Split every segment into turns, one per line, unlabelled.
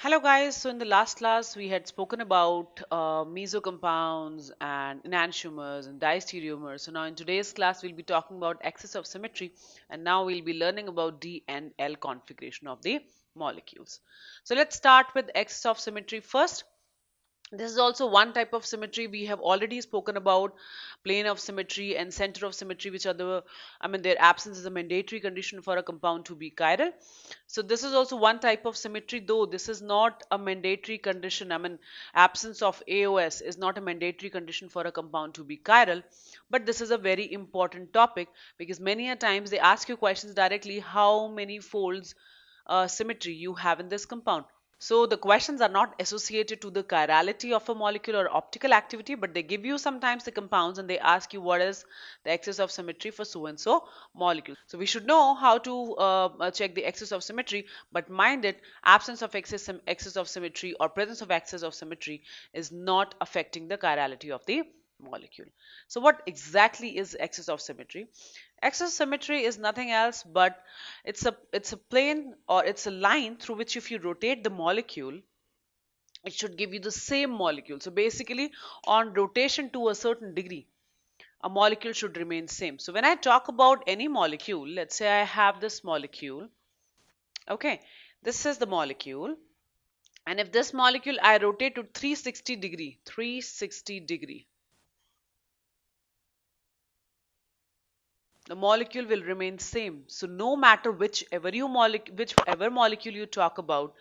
Hello guys, so in the last class we had spoken about mesocompounds and enantiomers and diastereomers. So now in today's class we'll be talking about axis of symmetry, and now we'll be learning about D and L configuration of the molecules. So let's start with axis of symmetry first. This is also one type of symmetry. We have already spoken about plane of symmetry and center of symmetry, which are their absence is a mandatory condition for a compound to be chiral. So this is also one type of symmetry, though this is not a mandatory condition. Absence of AOS is not a mandatory condition for a compound to be chiral. But this is a very important topic because many a times they ask you questions directly, how many folds symmetry you have in this compound. So the questions are not associated to the chirality of a molecule or optical activity, but they give you sometimes the compounds and they ask you what is the axis of symmetry for so and so molecule. So we should know how to check the axis of symmetry, but mind it, absence of axis of symmetry or presence of axis of symmetry is not affecting the chirality of the molecule. So what exactly is axis of symmetry? Axis of symmetry is nothing else but it's a plane, or it's a line through which if you rotate the molecule, it should give you the same molecule. So basically, on rotation to a certain degree, a molecule should remain same. So when I talk about any molecule, let's say I have this molecule. Okay, this is the molecule, and if this molecule I rotate to 360 degree, the molecule will remain same. So no matter whichever molecule you talk about,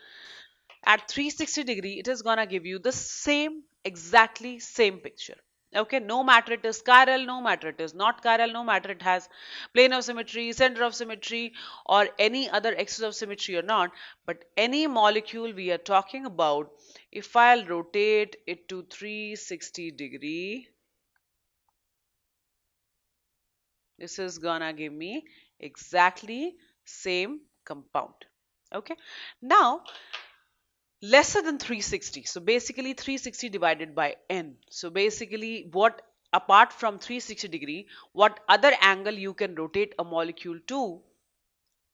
at 360 degree, it is gonna give you the same, exactly same picture. Okay, no matter it is chiral, no matter it is not chiral, no matter it has plane of symmetry, center of symmetry, or any other axis of symmetry or not, but any molecule we are talking about, if I'll rotate it to 360 degree, this is gonna give me exactly same compound. Okay, now lesser than 360, so basically 360 divided by n. So basically, what apart from 360 degree, what other angle you can rotate a molecule to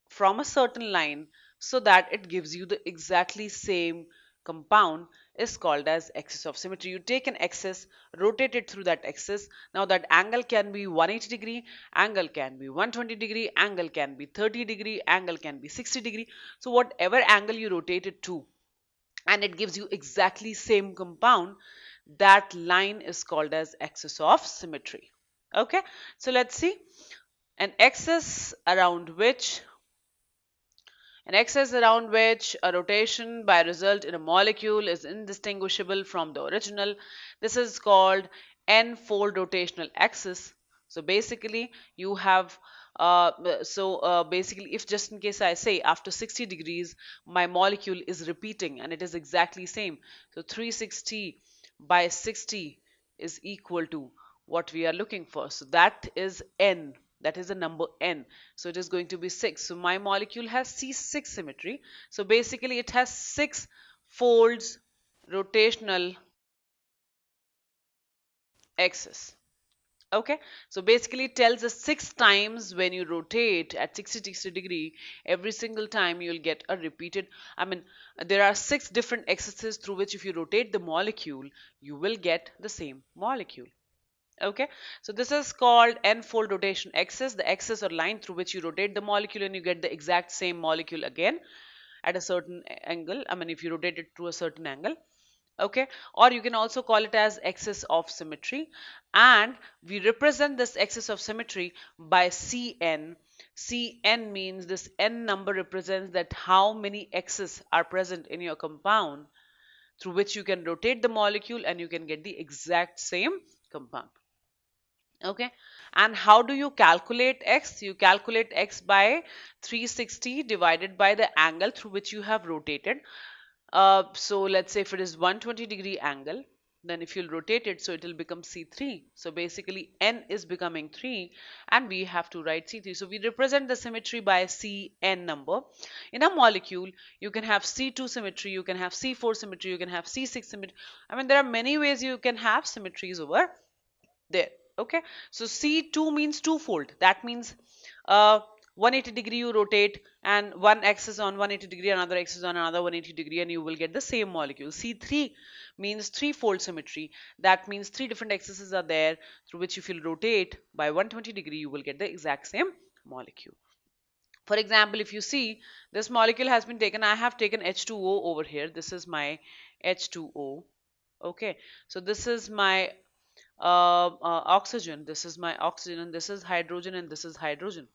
from a certain line so that it gives you the exactly same compound is called as axis of symmetry. You take an axis, rotate it through that axis. Now that angle can be 180 degree, angle can be 120 degree, angle can be 30 degree, angle can be 60 degree. So whatever angle you rotate it to, and it gives you exactly same compound, that line is called as axis of symmetry. Okay, so let's see. An axis around which a rotation by result in a molecule is indistinguishable from the original. This is called n-fold rotational axis. So basically, you have basically, if just in case I say after 60 degrees, my molecule is repeating and it is exactly same. So 360 by 60 is equal to what we are looking for. So that is n. That is the number n. So it is going to be 6. So my molecule has C6 symmetry. So basically it has 6 folds rotational axis. Okay, so basically it tells us 6 times when you rotate at 60 degree, every single time you'll get a repeated, there are 6 different axes through which if you rotate the molecule, you will get the same molecule. Okay, so this is called n-fold rotation axis, the axis or line through which you rotate the molecule and you get the exact same molecule again at a certain angle. If you rotate it to a certain angle. Okay, or you can also call it as axis of symmetry, and we represent this axis of symmetry by Cn. Cn means this n number represents that how many axes are present in your compound through which you can rotate the molecule and you can get the exact same compound. Okay, and how do you calculate x? You calculate x by 360 divided by the angle through which you have rotated. So let's say if it is 120 degree angle, then if you'll rotate it, so it will become C3. So basically n is becoming 3 and we have to write C3. So we represent the symmetry by Cn number. In a molecule, you can have C2 symmetry, you can have C4 symmetry, you can have C6 symmetry. There are many ways you can have symmetries over there. Okay, so C2 means twofold. That means 180 degree you rotate, and one axis on 180 degree, another axis on another 180 degree, and you will get the same molecule. C3 means threefold symmetry. That means three different axes are there through which if you rotate by 120 degree, you will get the exact same molecule. For example, if you see this molecule has been taken, I have taken H2O over here. This is my H2O. Okay, so this is my oxygen. This is my oxygen, and this is hydrogen, and this is hydrogen.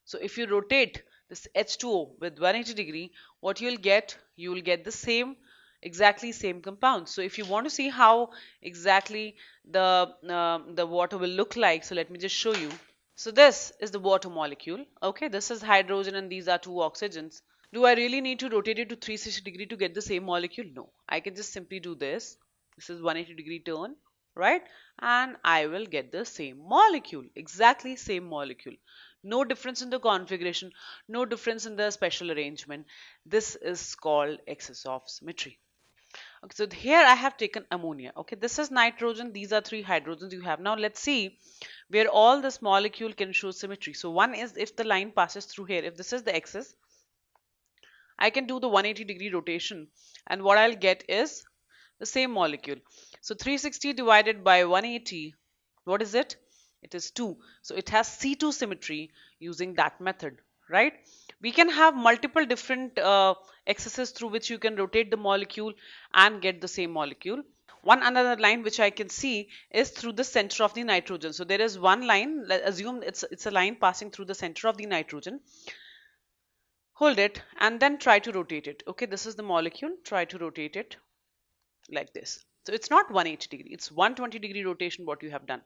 So if you rotate this H2O with 180 degree, what you will get the same, exactly same compound. So if you want to see how exactly the water will look like, so let me just show you. So this is the water molecule. Okay, this is hydrogen and these are two oxygens. Do I really need to rotate it to 360 degree to get the same molecule? No, I can just simply do this. This is 180 degree turn, right? And I will get the same molecule, exactly same molecule. No difference in the configuration, no difference in the special arrangement. This is called excess of symmetry. Okay, so here I have taken ammonia. Okay, this is nitrogen. These are three hydrogens you have. Now let's see where all this molecule can show symmetry. So one is if the line passes through here. If this is the axis, I can do the 180 degree rotation, and what I'll get is the same molecule. So 360 divided by 180, what is it? It is 2. So it has C2 symmetry using that method, right? We can have multiple different axes through which you can rotate the molecule and get the same molecule. One another line which I can see is through the center of the nitrogen. So there is one line, let's assume it's a line passing through the center of the nitrogen. Hold it and then try to rotate it. Okay, this is the molecule. Try to rotate it like this. So it's not 180 degree, it's 120 degree rotation what you have done.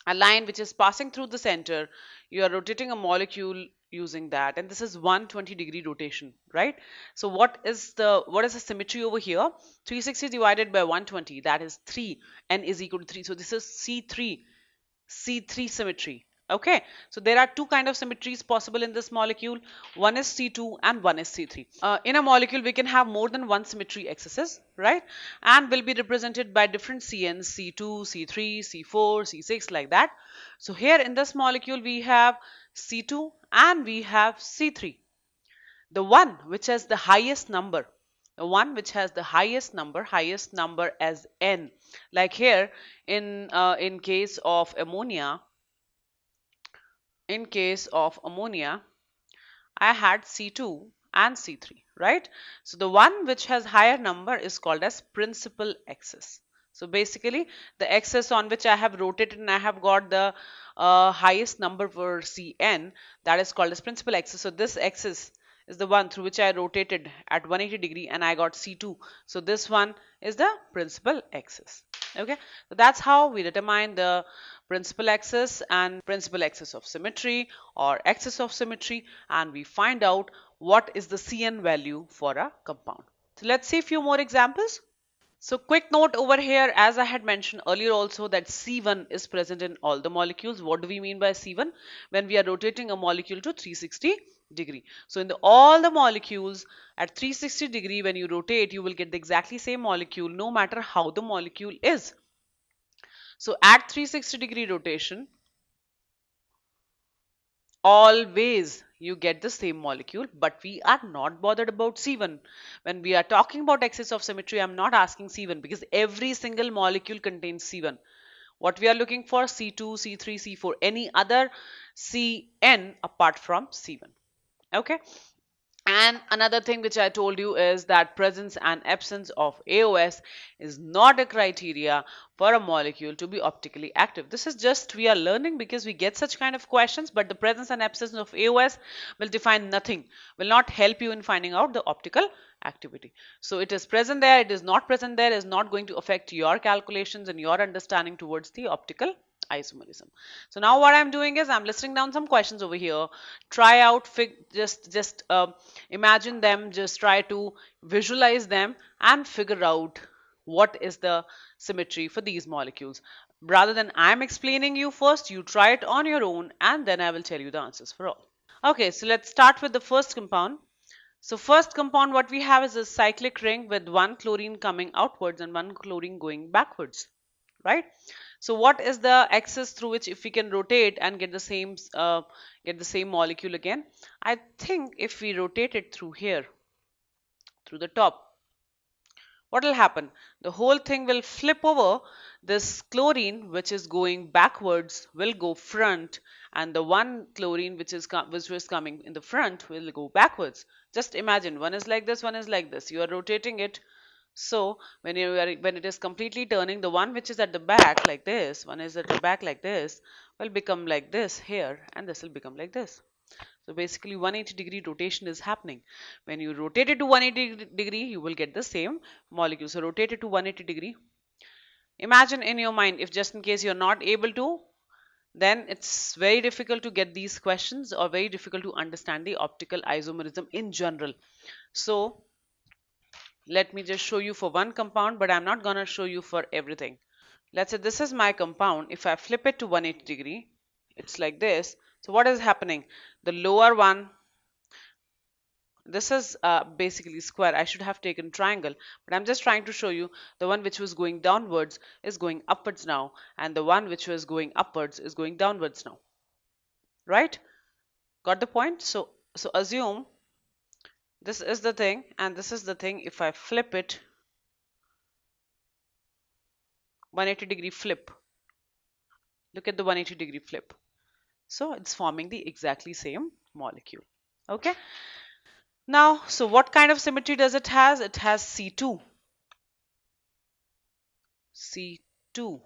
A line which is passing through the center, you are rotating a molecule using that, and this is 120 degree rotation, right? So what is the symmetry over here? 360 divided by 120, that is 3. N is equal to 3. So this is C3 symmetry. Okay, so there are two kind of symmetries possible in this molecule. One is C2 and one is C3. In a molecule, we can have more than one symmetry excesses, right? And will be represented by different CNs, C2, C3, C4, C6, like that. So here in this molecule, we have C2 and we have C3. The one which has the highest number, highest number as N. Like here, in case of ammonia, I had C2 and C3, right? So the one which has higher number is called as principal axis. So basically the axis on which I have rotated and I have got the highest number for Cn, that is called as principal axis. So this axis is the one through which I rotated at 180 degree and I got C2. So this one is the principal axis. Okay, so that's how we determine the principal axis and principal axis of symmetry or axis of symmetry, and we find out what is the Cn value for a compound. So let's see a few more examples. So quick note over here, as I had mentioned earlier also, that C1 is present in all the molecules. What do we mean by C1? When we are rotating a molecule to 360 degree. So in all the molecules at 360 degree, when you rotate, you will get the exactly same molecule no matter how the molecule is. So at 360 degree rotation, always you get the same molecule, but we are not bothered about C1. When we are talking about axis of symmetry, I'm not asking C1 because every single molecule contains C1. What we are looking for, C2, C3, C4, any other Cn apart from C1. Okay. And another thing which I told you is that presence and absence of AOS is not a criteria for a molecule to be optically active. This is just we are learning because we get such kind of questions, but the presence and absence of AOS will define nothing, will not help you in finding out the optical activity. So it is present there, it is not present there is not going to affect your calculations and your understanding towards the optical isomerism. So now what I'm doing is I'm listing down some questions over here. Try out, just imagine them, just try to visualize them and figure out what is the symmetry for these molecules. Rather than I'm explaining you first, you try it on your own and then I will tell you the answers for all. Okay, so let's start with the first compound. So first compound what we have is a cyclic ring with one chlorine coming outwards and one chlorine going backwards, right? So what is the axis through which if we can rotate and get the same molecule again? I think if we rotate it through here, through the top, what will happen? The whole thing will flip over. This chlorine which is going backwards will go front, and the one chlorine which was coming in the front will go backwards. Just imagine, one is like this, one is like this. You are rotating it. So when it is completely turning, the one which is at the back like this, one is at the back like this, will become like this here, and this will become like this. So basically 180-degree rotation is happening. When you rotate it to 180-degree, you will get the same molecule. So rotate it to 180-degree. Imagine in your mind, if just in case you're not able to, then it's very difficult to get these questions or very difficult to understand the optical isomerism in general. So let me just show you for one compound, but I'm not going to show you for everything. Let's say this is my compound. If I flip it to 180-degree, it's like this. So what is happening? The lower one, this is basically square. I should have taken triangle, but I'm just trying to show you the one which was going downwards is going upwards now, and the one which was going upwards is going downwards now. Right? Got the point? So assume this is the thing and this is the thing. If I flip it 180-degree flip, look at the 180-degree flip. So it's forming the exactly same molecule. Okay. Now, so what kind of symmetry does it has? It has C2. C2.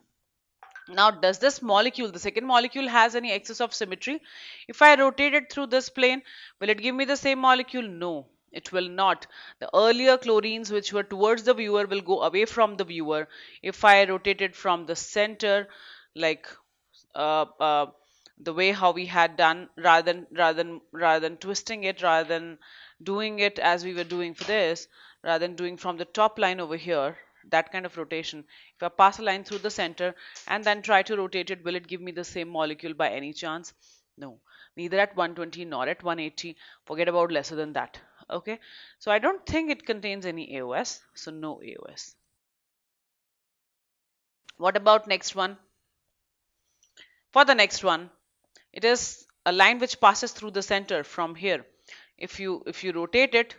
Now, does this molecule, the second molecule, has any excess of symmetry? If I rotate it through this plane, will it give me the same molecule? No, it will not. The earlier chlorines which were towards the viewer will go away from the viewer. If I rotate it from the center, like uh, uh, the way how we had done, rather than twisting it, rather than doing it as we were doing for this, rather than doing from the top line over here, that kind of rotation. If I pass a line through the center and then try to rotate it, will it give me the same molecule by any chance? No, neither at 120 nor at 180. Forget about lesser than that. Okay, so I don't think it contains any AOS, so no AOS. What about next one? For the next one, it is a line which passes through the center from here. If you rotate it,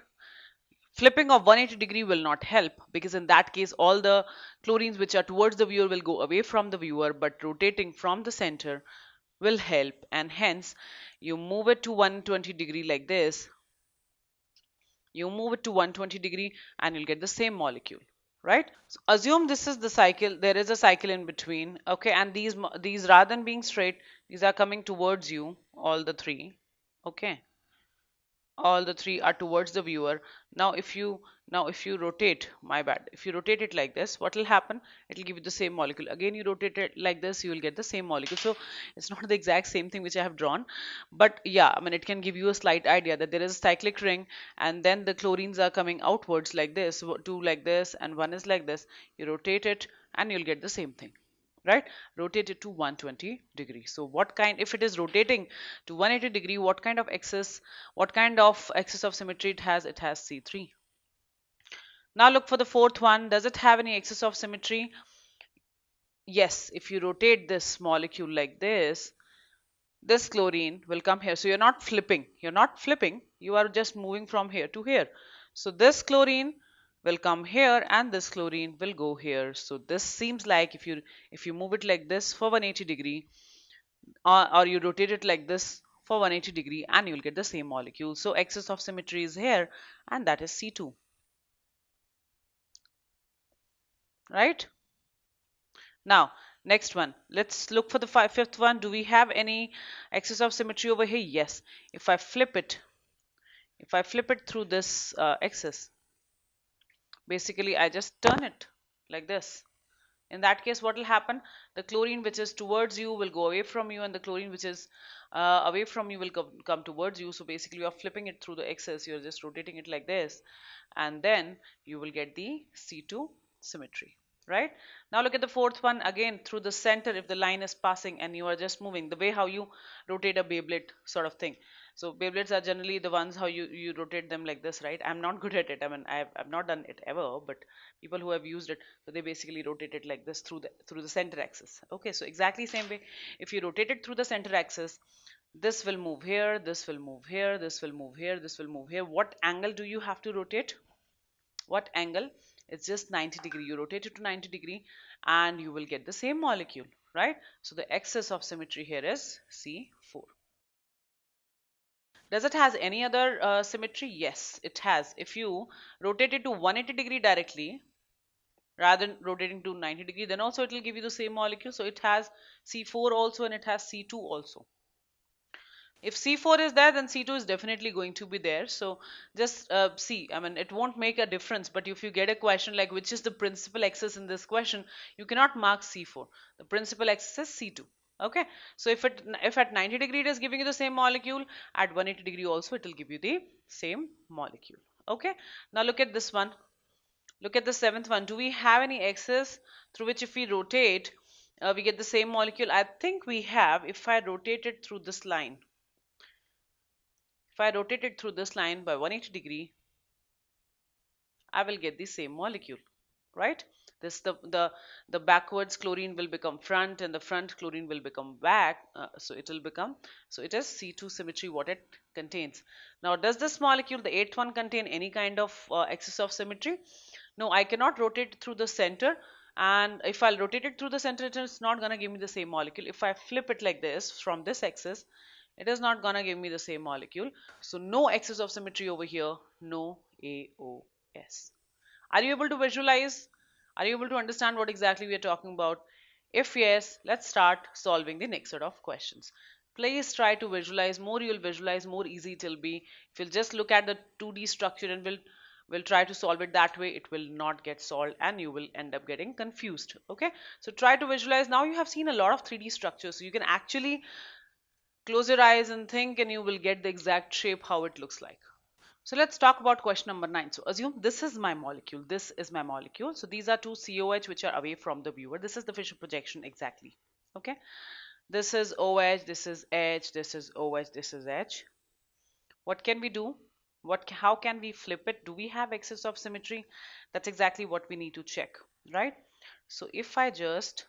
flipping of 180-degree will not help, because in that case all the chlorines which are towards the viewer will go away from the viewer, but rotating from the center will help, and hence you move it to 120-degree like this. You move it to 120-degree and you'll get the same molecule, right? So assume this is the cycle, there is a cycle in between, okay, and these rather than being straight, these are coming towards you, all the three, okay, all the three are towards the viewer. Now if you rotate, my bad, if you rotate it like this, what will happen? It will give you the same molecule. Again, you rotate it like this, you will get the same molecule. So it's not the exact same thing which I have drawn, but yeah, I mean, it can give you a slight idea that there is a cyclic ring, and then the chlorines are coming outwards like this, two like this and one is like this. You rotate it and you'll get the same thing, right? Rotate it to 120 degrees. So what kind, if it is rotating to 180 degree, what kind of excess of symmetry it has? It has C3. Now look for the fourth one. Does it have any excess of symmetry? Yes, if you rotate this molecule like this chlorine will come here. So you're not flipping, you are just moving from here to here. So this chlorine will come here and this chlorine will go here. So this seems like if you move it like this for 180 degree, or you rotate it like this for 180 degree, and you'll get the same molecule. So excess of symmetry is here, and that is C2, right? Now, next one. Let's look for the fifth one. Do we have any excess of symmetry over here? Yes. If I flip it through this axis, basically I just turn it like this. In that case, what will happen? The chlorine which is towards you will go away from you, and the chlorine which is away from you will come towards you. So basically, you are flipping it through the axis. You're just rotating it like this, and then you will get the C2 symmetry. Right? Now look at the fourth one again, through the center. If the line is passing and you are just moving, the way how you rotate a Beyblade sort of thing. So Beyblades are generally the ones how you rotate them like this, right? I'm not good at it. I mean, I've not done it ever, but people who have used it, so they basically rotate it like this through the center axis. Okay, so exactly same way. If you rotate it through the center axis, this will move here, this will move here, this will move here, this will move here. What angle do you have to rotate? What angle? It's just 90 degree. You rotate it to 90 degree and you will get the same molecule, right? So the axis of symmetry here is C4. Does it has any other symmetry? Yes, it has. If you rotate it to 180 degree directly rather than rotating to 90 degree, then also it will give you the same molecule. So it has C4 also and it has C2 also. If C4 is there, then C2 is definitely going to be there. So just see, I mean, it won't make a difference. But if you get a question like which is the principal axis in this question, you cannot mark C4. The principal axis is C2. Okay, so if at 90 degree it is giving you the same molecule, at 180 degree also it will give you the same molecule. Okay, now look at this one. Look at the seventh one. Do we have any axis through which if we rotate, we get the same molecule? I think we have. If I rotate it through this line, if I rotate it through this line by 180 degree, I will get the same molecule, right? This the backwards chlorine will become front and the front chlorine will become back. So it will become, so it is C2 symmetry what it contains. Now does this molecule, the eighth one, contain any kind of axis of symmetry? No, I cannot rotate through the center, and if I'll rotate it through the center, it is not going to give me the same molecule. If I flip it like this from this axis, it is not going to give me the same molecule. So no axis of symmetry over here, no AOS. Are you able to visualize? Are you able to understand what exactly we are talking about? If yes, let's start solving the next set of questions. Please try to visualize. More you'll visualize, more easy it will be. If you'll just look at the 2D structure and will try to solve it that way, it will not get solved and you will end up getting confused. Okay, so try to visualize. Now you have seen a lot of 3D structures, so you can actually close your eyes and think and you will get the exact shape how it looks like. So let's talk about question number 9. So assume this is my molecule, this is my molecule. So these are two COH which are away from the viewer. This is the Fisher projection exactly. Okay, this is OH, this is H, this is OH, this is H. What can we do? How can we flip it? Do we have axis of symmetry? That's exactly what we need to check, right? So if I just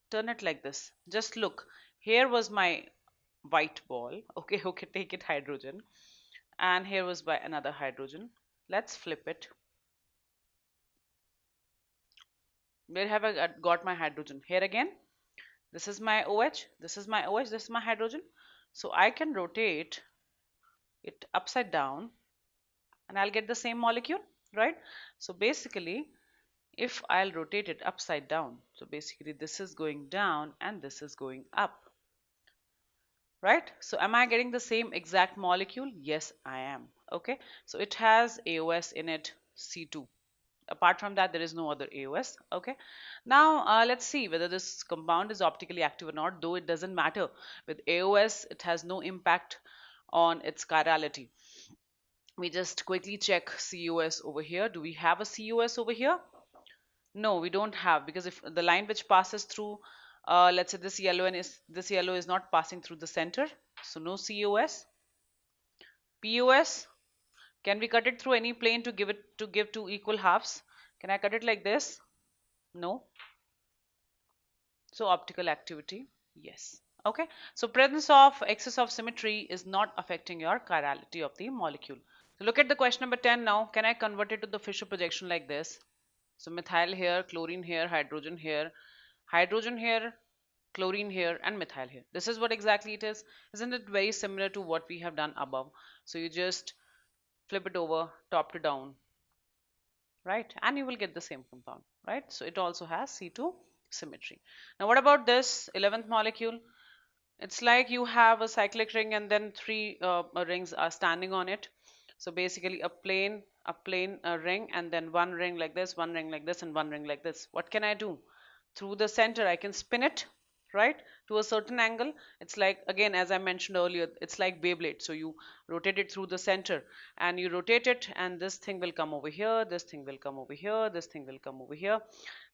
turn it like this, just look, here was my white ball. Okay, okay, take it hydrogen, and here was by another hydrogen. Let's flip it. Where have I got my hydrogen? Here again. This is my OH, this is my OH, this is my hydrogen. So I can rotate it upside down and I'll get the same molecule, right? So basically, if I'll rotate it upside down, so basically this is going down and this is going up, right? So am I getting the same exact molecule? Yes, I am. Okay, so it has AOS in it, C2. Apart from that, there is no other AOS. Okay, now let's see whether this compound is optically active or not. Though it doesn't matter, with AOS it has no impact on its chirality. We just quickly check COS over here. Do we have a COS over here? No, we don't have, because if the line which passes through, let's say this yellow is not passing through the center, so no COS. POS, can we cut it through any plane to give two equal halves? Can I cut it like this? No. So optical activity, yes. Okay, so presence of excess of symmetry is not affecting your chirality of the molecule. So look at the question number 10 now. Can I convert it to the Fisher projection like this? So methyl here, chlorine here, hydrogen here, chlorine here, and methyl here. This is what exactly it is. Isn't it very similar to what we have done above? So you just flip it over top to down, right? And you will get the same compound, right? So it also has C2 symmetry. Now what about this 11th molecule? It's like you have a cyclic ring and then three rings are standing on it. So basically a plane ring, and then one ring like this, one ring like this, and one ring like this. What can I do? Through the center I can spin it, right, to a certain angle. It's like, again, as I mentioned earlier, it's like Beyblade. So you rotate it through the center, and you rotate it, and this thing will come over here, this thing will come over here, this thing will come over here.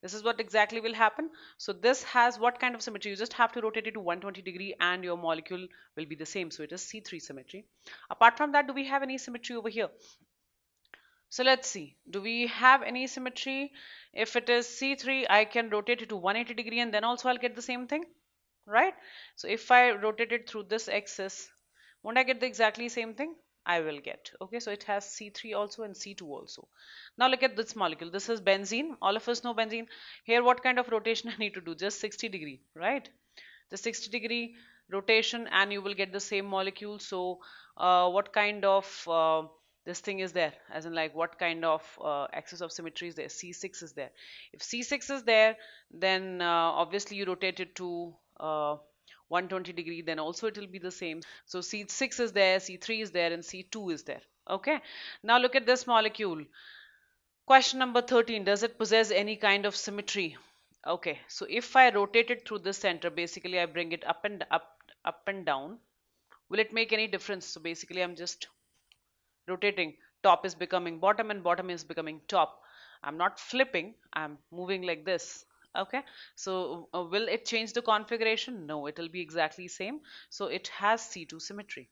This is what exactly will happen. So this has what kind of symmetry? You just have to rotate it to 120-degree and your molecule will be the same. So it is C3 symmetry. Apart from that, do we have any symmetry over here? So let's see, do we have any symmetry? If it is C3, I can rotate it to 180-degree and then also I'll get the same thing, right? So if I rotate it through this axis, won't I get the exactly same thing? I will get. Okay, so it has C3 also and C2 also. Now look at this molecule. This is benzene. All of us know benzene. Here, what kind of rotation I need to do? Just 60-degree, right? The 60-degree rotation and you will get the same molecule. So what kind of this thing is there, as in like what kind of axis of symmetry is there? C6 is there. If C6 is there, then obviously you rotate it to 120-degree, then also it will be the same. So C6 is there, C3 is there, and C2 is there. Okay, now look at this molecule. Question number 13, does it possess any kind of symmetry? Okay, so if I rotate it through the center, basically I bring it up and down, will it make any difference? So basically I'm just rotating. Top is becoming bottom and bottom is becoming top. I'm not flipping, I'm moving like this. Okay, so will it change the configuration? No, it will be exactly same. So it has C2 symmetry.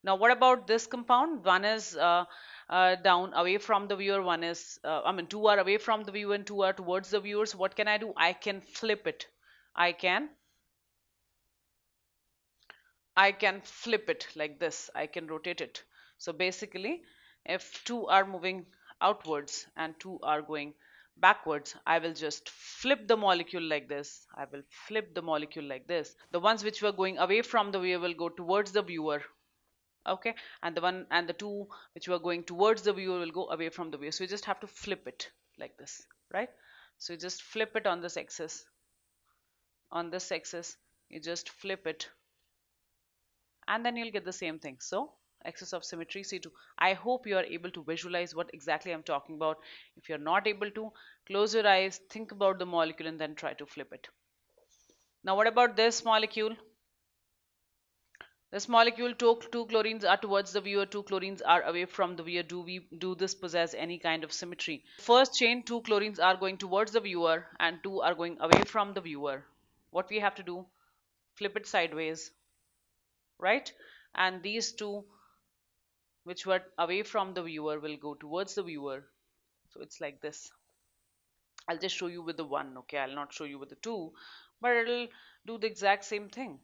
Now, what about this compound? One is down away from the viewer, one is, two are away from the viewer and two are towards the viewer. So what can I do? I can flip it. I can flip it like this. I can rotate it. So basically, if two are moving outwards and two are going backwards, I will just flip the molecule like this. I will flip the molecule like this. The ones which were going away from the viewer will go towards the viewer. Okay, and the two which were going towards the viewer will go away from the viewer. So you just have to flip it like this, right? So you just flip it on this axis. On this axis, you just flip it and then you'll get the same thing. So axis of symmetry C2. I hope you are able to visualize what exactly I'm talking about. If you're not able to, close your eyes, think about the molecule and then try to flip it. Now what about this molecule? This molecule, two chlorines are towards the viewer, two chlorines are away from the viewer. Do this possess any kind of symmetry? First chain, two chlorines are going towards the viewer and two are going away from the viewer. What we have to do? Flip it sideways, right? And these two which were away from the viewer will go towards the viewer. So it's like this. I'll just show you with the one, okay? I'll not show you with the two, but it'll do the exact same thing.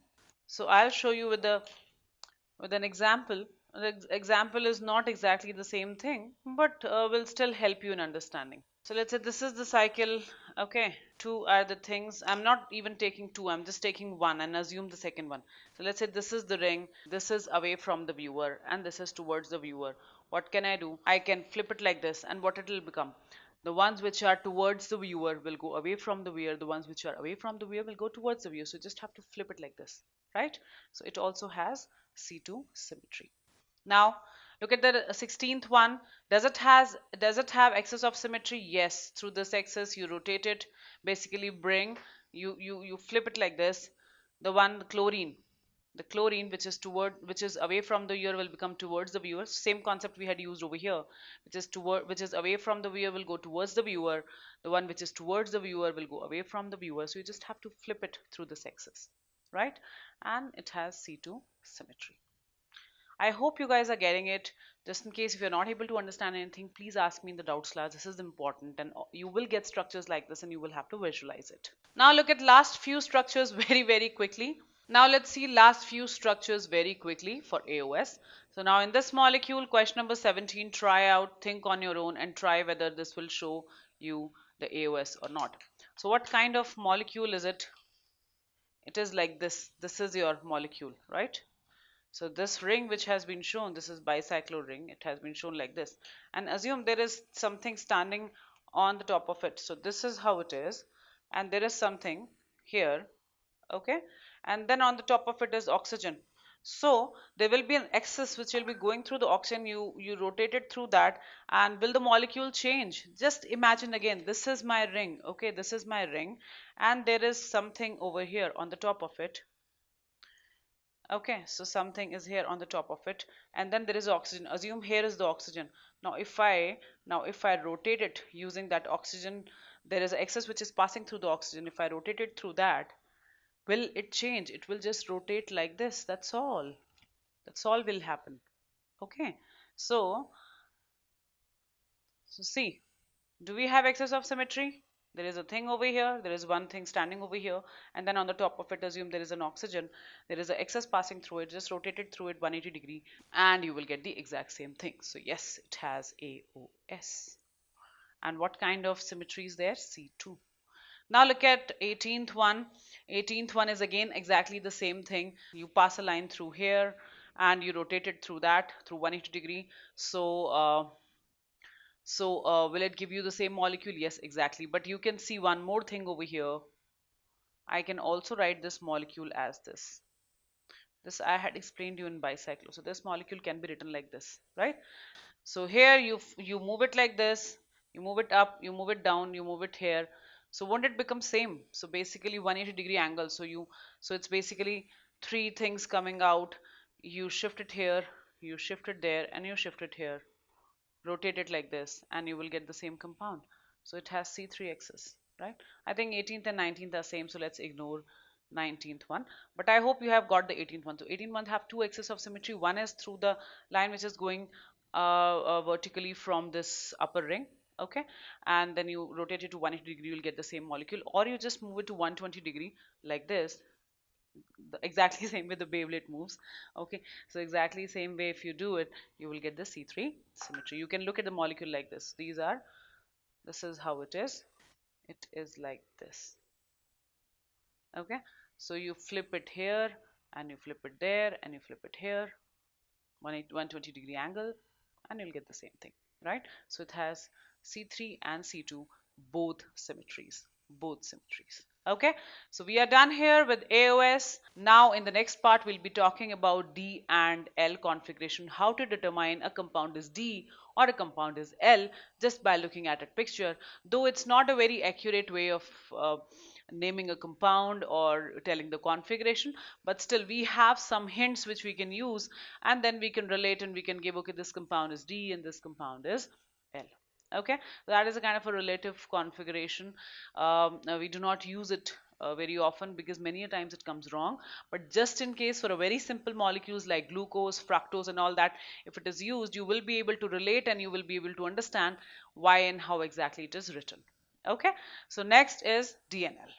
So I'll show you with an example. The example is not exactly the same thing, but will still help you in understanding. So let's say this is the cycle. Okay, two are the things. I'm not even taking two, I'm just taking one and assume the second one. So let's say this is the ring, this is away from the viewer, and this is towards the viewer. What can I do? I can flip it like this, and what it will become? The ones which are towards the viewer will go away from the viewer, the ones which are away from the viewer will go towards the viewer. So you just have to flip it like this, right? So it also has C2 symmetry. Now look at the 16th one. Does it have axis of symmetry? Yes. Through this axis you rotate it, basically bring you flip it like this. The chlorine which is away from the viewer will become towards the viewer. Same concept we had used over here, which is away from the viewer will go towards the viewer. The one which is towards the viewer will go away from the viewer. So you just have to flip it through this axis, right? And it has C2 symmetry. I hope you guys are getting it. Just in case if you're not able to understand anything, please ask me in the doubts class. This is important and you will get structures like this and you will have to visualize it. Now look at last few structures very quickly. Now let's see last few structures very quickly for AOS. So now in this molecule, question number 17, try out, think on your own and try whether this will show you the AOS or not. So what kind of molecule is it? It is like this. This is your molecule, right? So this ring which has been shown, this is bicyclo ring, it has been shown like this. And assume there is something standing on the top of it. So this is how it is. And there is something here, okay? And then on the top of it is oxygen. So there will be an excess which will be going through the oxygen. You rotate it through that, and will the molecule change? Just imagine again, this is my ring. Okay, this is my ring, and there is something over here on the top of it. Okay, so something is here on the top of it, and then there is oxygen. Assume here is the oxygen. Now if I rotate it using that oxygen, there is excess which is passing through the oxygen. If I rotate it through that, will it change? It will just rotate like this. That's all. That's all will happen. Okay, so see, do we have excess of symmetry? There is a thing over here, there is one thing standing over here, and then on the top of it, assume there is an oxygen. There is an excess passing through it. Just rotate it through it 180-degree, and you will get the exact same thing. So yes, it has AOS. And what kind of symmetry is there? C2. Now look at 18th one. 18th one is again exactly the same thing. You pass a line through here, and you rotate it through that through 180-degree. So will it give you the same molecule? Yes, exactly. But you can see one more thing over here. I can also write this molecule as this. This I had explained you in bicyclo. So this molecule can be written like this, right? So here you move it like this. You move it up, you move it down, you move it here. So won't it become same? So basically 180-degree angle. So it's basically three things coming out. You shift it here, you shift it there, and you shift it here. Rotate it like this, and you will get the same compound. So it has C3 excess, right? I think 18th and 19th are same, so let's ignore 19th one. But I hope you have got the 18th one. So 18th one have two excess of symmetry. One is through the line which is going vertically from this upper ring, okay, and then you rotate it to 180-degree, you'll get the same molecule, or you just move it to 120-degree like this, the exactly same way the Beyblade moves. Okay, so exactly same way if you do it, you will get the C3 symmetry. You can look at the molecule like this. This is how it is. It is like this. Okay, so you flip it here, and you flip it there, and you flip it here, 120-degree angle, and you'll get the same thing, right? So it has C3 and C2, both symmetries, both symmetries. Okay, so we are done here with AOS. Now in the next part, we'll be talking about D and L configuration, how to determine a compound is D or a compound is L just by looking at a picture, though it's not a very accurate way of naming a compound or telling the configuration, but still we have some hints which we can use, and then we can relate and we can give, okay, this compound is D and this compound is L. Okay, that is a kind of a relative configuration. We do not use it very often because many a times it comes wrong, but just in case for a very simple molecules like glucose, fructose and all that, if it is used, you will be able to relate and you will be able to understand why and how exactly it is written. Okay, so next is DNL.